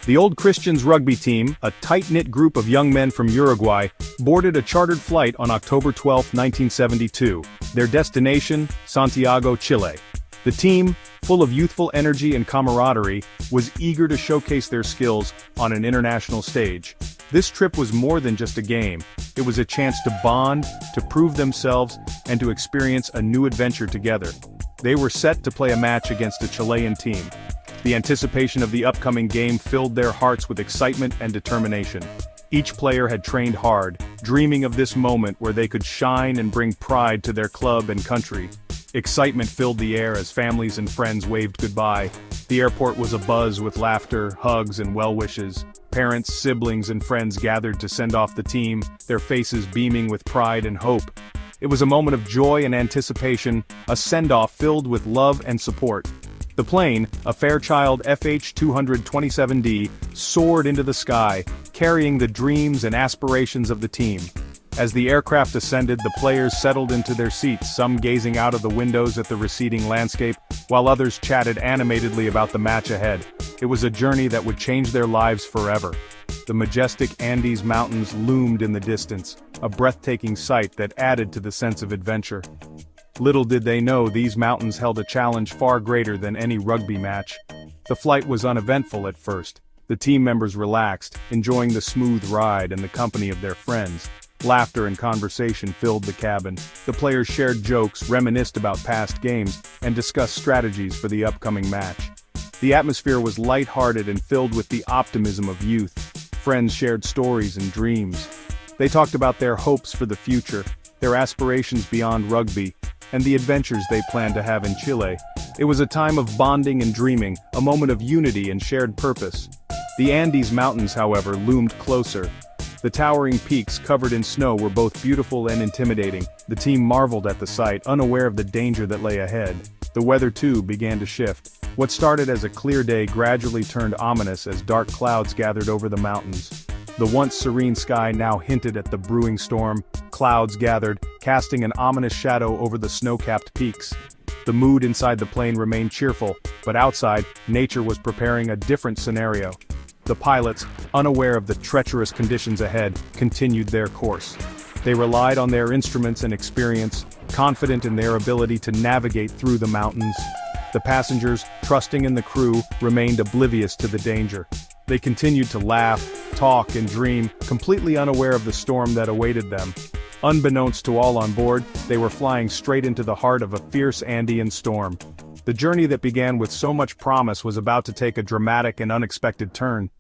The Old Christians rugby team, a tight-knit group of young men from Uruguay, boarded a chartered flight on October 12, 1972. Their destination, Santiago, Chile. The team, full of youthful energy and camaraderie, was eager to showcase their skills on an international stage. This trip was more than just a game. It was a chance to bond, to prove themselves, and to experience a new adventure together. They were set to play a match against a Chilean team. The anticipation of the upcoming game filled their hearts with excitement and determination. Each player had trained hard, dreaming of this moment where they could shine and bring pride to their club and country. Excitement filled the air as families and friends waved goodbye. The airport was abuzz with laughter, hugs, and well wishes. Parents, siblings, and friends gathered to send off the team, their faces beaming with pride and hope. It was a moment of joy and anticipation, a send-off filled with love and support. The plane, a Fairchild FH-227D, soared into the sky, carrying the dreams and aspirations of the team. As the aircraft ascended, the players settled into their seats, some gazing out of the windows at the receding landscape, while others chatted animatedly about the match ahead. It was a journey that would change their lives forever. The majestic Andes Mountains loomed in the distance, a breathtaking sight that added to the sense of adventure. Little did they know these mountains held a challenge far greater than any rugby match. The flight was uneventful at first. The team members relaxed, enjoying the smooth ride and the company of their friends. Laughter and conversation filled the cabin. The players shared jokes, reminisced about past games, and discussed strategies for the upcoming match. The atmosphere was light-hearted and filled with the optimism of youth. Friends shared stories and dreams. They talked about their hopes for the future, their aspirations beyond rugby, and the adventures they planned to have in Chile. It was a time of bonding and dreaming, a moment of unity and shared purpose. The Andes Mountains, however, loomed closer. The towering peaks covered in snow were both beautiful and intimidating. The team marveled at the sight, unaware of the danger that lay ahead. The weather too began to shift. What started as a clear day gradually turned ominous as dark clouds gathered over the mountains. The once serene sky now hinted at the brewing storm. Clouds gathered, casting an ominous shadow over the snow-capped peaks. The mood inside the plane remained cheerful, but outside, nature was preparing a different scenario. The pilots, unaware of the treacherous conditions ahead, continued their course. They relied on their instruments and experience, confident in their ability to navigate through the mountains. The passengers, trusting in the crew, remained oblivious to the danger. They continued to laugh, talk, and dream, completely unaware of the storm that awaited them. Unbeknownst to all on board, they were flying straight into the heart of a fierce Andean storm. The journey that began with so much promise was about to take a dramatic and unexpected turn.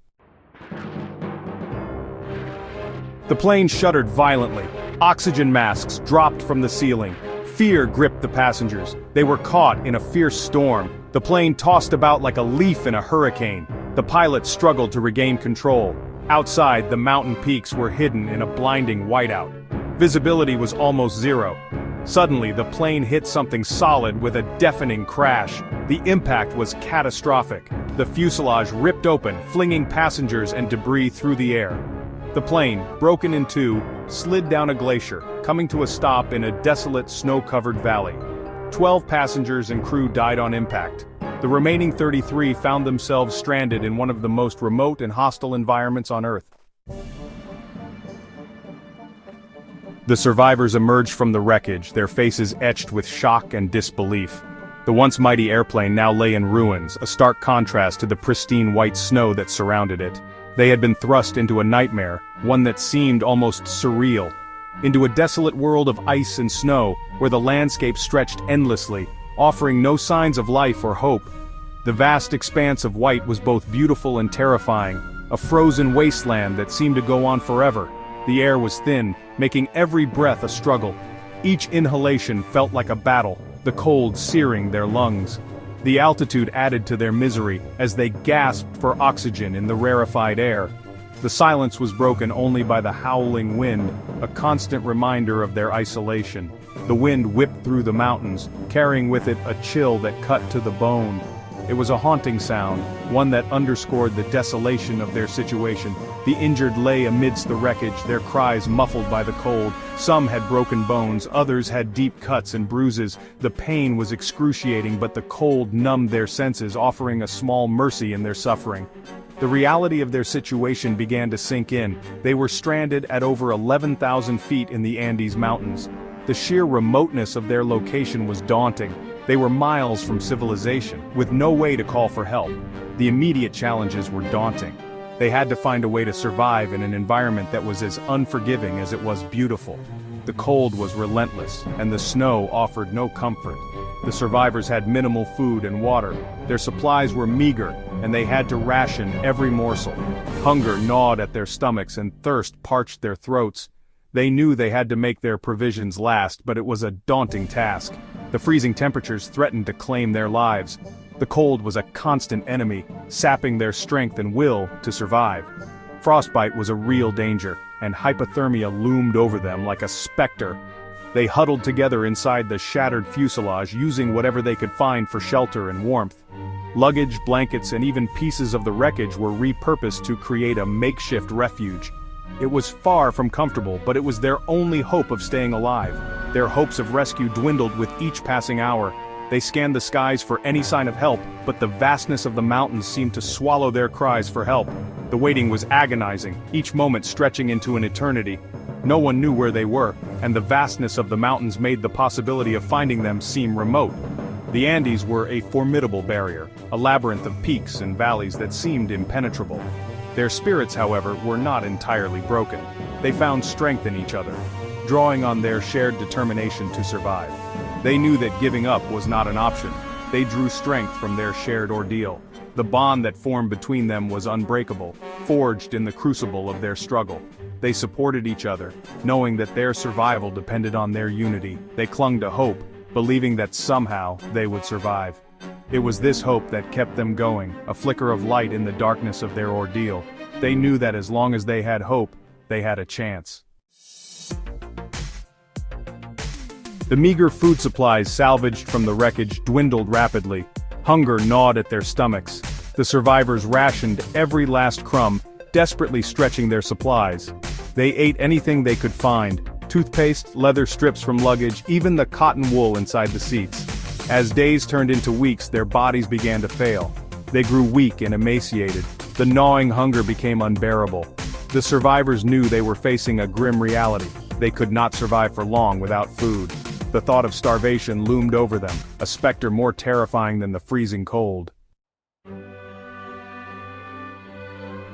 The plane shuddered violently. Oxygen masks dropped from the ceiling. Fear gripped the passengers. They were caught in a fierce storm. The plane tossed about like a leaf in a hurricane. The pilot struggled to regain control. Outside, the mountain peaks were hidden in a blinding whiteout. Visibility was almost zero. Suddenly, the plane hit something solid with a deafening crash. The impact was catastrophic. The fuselage ripped open, flinging passengers and debris through the air. The plane, broken in two, slid down a glacier, coming to a stop in a desolate, snow-covered valley. 12 passengers and crew died on impact. The remaining 33 found themselves stranded in one of the most remote and hostile environments on Earth. The survivors emerged from the wreckage, their faces etched with shock and disbelief. The once mighty airplane now lay in ruins, a stark contrast to the pristine white snow that surrounded it. They had been thrust into a nightmare, one that seemed almost surreal. Into a desolate world of ice and snow, where the landscape stretched endlessly, offering no signs of life or hope. The vast expanse of white was both beautiful and terrifying, a frozen wasteland that seemed to go on forever. The air was thin, making every breath a struggle. Each inhalation felt like a battle, the cold searing their lungs. The altitude added to their misery as they gasped for oxygen in the rarefied air. The silence was broken only by the howling wind, a constant reminder of their isolation. The wind whipped through the mountains, carrying with it a chill that cut to the bone. It was a haunting sound, one that underscored the desolation of their situation. The injured lay amidst the wreckage, their cries muffled by the cold. Some had broken bones, others had deep cuts and bruises. The pain was excruciating, but the cold numbed their senses, offering a small mercy in their suffering. The reality of their situation began to sink in. They were stranded at over 11,000 feet in the Andes Mountains. The sheer remoteness of their location was daunting. They were miles from civilization, with no way to call for help. The immediate challenges were daunting. They had to find a way to survive in an environment that was as unforgiving as it was beautiful. The cold was relentless, and the snow offered no comfort. The survivors had minimal food and water. Their supplies were meager, and they had to ration every morsel. Hunger gnawed at their stomachs and thirst parched their throats. They knew they had to make their provisions last, but it was a daunting task. The freezing temperatures threatened to claim their lives. The cold was a constant enemy, sapping their strength and will to survive. Frostbite was a real danger, and hypothermia loomed over them like a specter. They huddled together inside the shattered fuselage, using whatever they could find for shelter and warmth. Luggage, blankets, and even pieces of the wreckage were repurposed to create a makeshift refuge. It was far from comfortable, but it was their only hope of staying alive. Their hopes of rescue dwindled with each passing hour. They scanned the skies for any sign of help, but the vastness of the mountains seemed to swallow their cries for help. The waiting was agonizing, each moment stretching into an eternity. No one knew where they were, and the vastness of the mountains made the possibility of finding them seem remote. The Andes were a formidable barrier, a labyrinth of peaks and valleys that seemed impenetrable. Their spirits, however, were not entirely broken. They found strength in each other, drawing on their shared determination to survive. They knew that giving up was not an option. They drew strength from their shared ordeal. The bond that formed between them was unbreakable, forged in the crucible of their struggle. They supported each other, knowing that their survival depended on their unity. They clung to hope, believing that somehow they would survive. It was this hope that kept them going, a flicker of light in the darkness of their ordeal. They knew that as long as they had hope, they had a chance. The meager food supplies salvaged from the wreckage dwindled rapidly. Hunger gnawed at their stomachs. The survivors rationed every last crumb, desperately stretching their supplies. They ate anything they could find: toothpaste, leather strips from luggage, even the cotton wool inside the seats. As days turned into weeks, their bodies began to fail. They grew weak and emaciated. The gnawing hunger became unbearable. The survivors knew they were facing a grim reality. They could not survive for long without food. The thought of starvation loomed over them, a specter more terrifying than the freezing cold.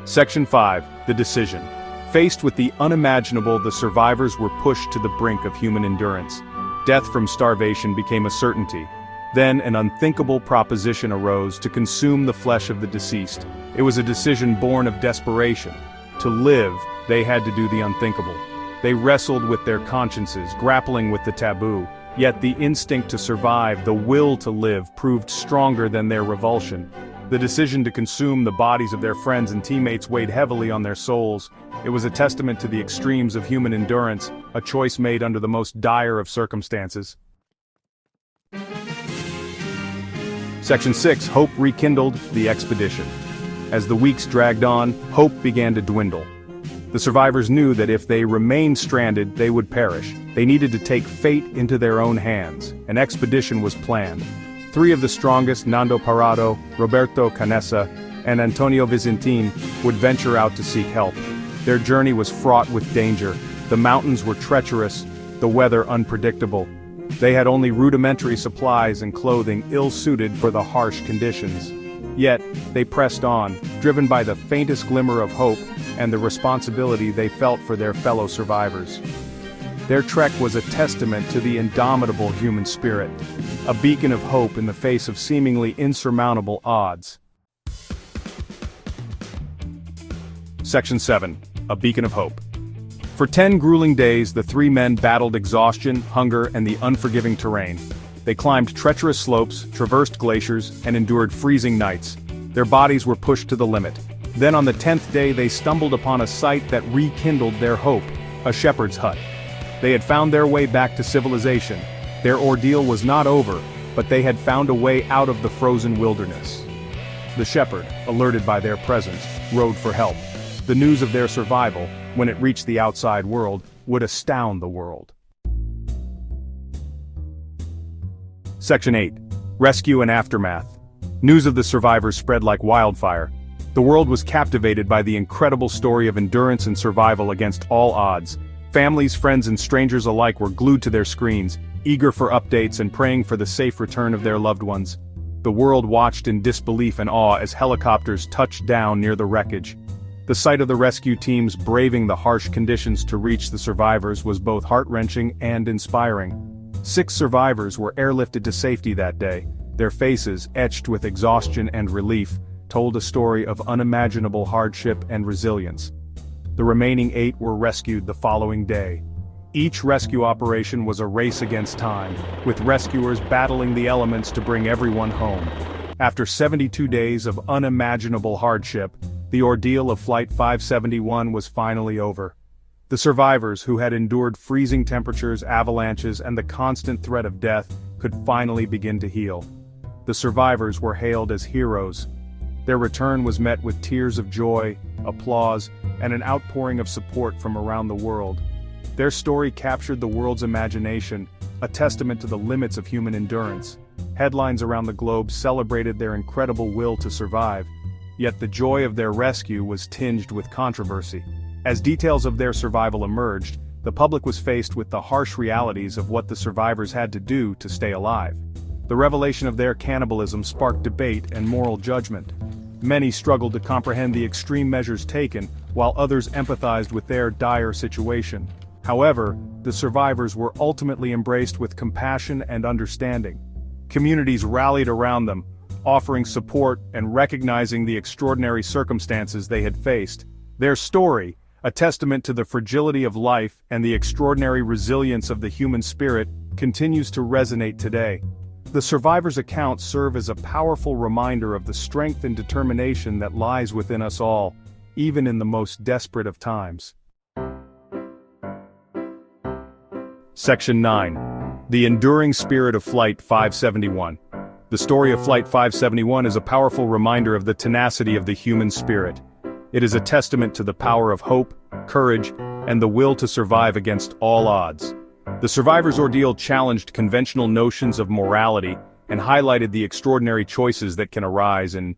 Section 5. The Decision. Faced with the unimaginable, the survivors were pushed to the brink of human endurance. Death from starvation became a certainty. Then an unthinkable proposition arose: to consume the flesh of the deceased. It was a decision born of desperation. To live, they had to do the unthinkable. They wrestled with their consciences, grappling with the taboo. Yet the instinct to survive, the will to live, proved stronger than their revulsion. The decision to consume the bodies of their friends and teammates weighed heavily on their souls. It was a testament to the extremes of human endurance, a choice made under the most dire of circumstances. Section 6. Hope rekindled the expedition. As the weeks dragged on, hope began to dwindle. The survivors knew that if they remained stranded, they would perish. They needed to take fate into their own hands. An expedition was planned. 3 of the strongest, Nando Parado, Roberto Canessa, and Antonio Vizintin, would venture out to seek help. Their journey was fraught with danger. The mountains were treacherous, the weather unpredictable. They had only rudimentary supplies and clothing ill-suited for the harsh conditions. Yet, they pressed on, driven by the faintest glimmer of hope and the responsibility they felt for their fellow survivors. Their trek was a testament to the indomitable human spirit, a beacon of hope in the face of seemingly insurmountable odds. Section 7. A Beacon of Hope. For 10 grueling days, the 3 men battled exhaustion, hunger, and the unforgiving terrain. They climbed treacherous slopes, traversed glaciers, and endured freezing nights. Their bodies were pushed to the limit. Then on the 10th day they stumbled upon a sight that rekindled their hope: a shepherd's hut. They had found their way back to civilization. Their ordeal was not over, but they had found a way out of the frozen wilderness. The shepherd, alerted by their presence, rode for help. The news of their survival, when it reached the outside world, would astound the world. Section 8. Rescue and Aftermath. News of the survivors spread like wildfire. The world was captivated by the incredible story of endurance and survival against all odds. Families, friends, and strangers alike were glued to their screens, eager for updates and praying for the safe return of their loved ones. The world watched in disbelief and awe as helicopters touched down near the wreckage. The sight of the rescue teams braving the harsh conditions to reach the survivors was both heart-wrenching and inspiring. 6 survivors were airlifted to safety that day. Their faces, etched with exhaustion and relief, told a story of unimaginable hardship and resilience. The remaining 8 were rescued the following day. Each rescue operation was a race against time, with rescuers battling the elements to bring everyone home. After 72 days of unimaginable hardship, the ordeal of Flight 571 was finally over. The survivors, who had endured freezing temperatures, avalanches, and the constant threat of death, could finally begin to heal. The survivors were hailed as heroes. Their return was met with tears of joy, applause, and an outpouring of support from around the world. Their story captured the world's imagination, a testament to the limits of human endurance. Headlines around the globe celebrated their incredible will to survive, yet the joy of their rescue was tinged with controversy. As details of their survival emerged, the public was faced with the harsh realities of what the survivors had to do to stay alive. The revelation of their cannibalism sparked debate and moral judgment. Many struggled to comprehend the extreme measures taken, while others empathized with their dire situation. However, the survivors were ultimately embraced with compassion and understanding. Communities rallied around them, offering support and recognizing the extraordinary circumstances they had faced. Their story, a testament to the fragility of life and the extraordinary resilience of the human spirit, continues to resonate today. The survivors' accounts serve as a powerful reminder of the strength and determination that lies within us all, even in the most desperate of times. Section 9. The Enduring Spirit of Flight 571. The story of Flight 571 is a powerful reminder of the tenacity of the human spirit. It is a testament to the power of hope, courage, and the will to survive against all odds. The survivors' ordeal challenged conventional notions of morality and highlighted the extraordinary choices that can arise in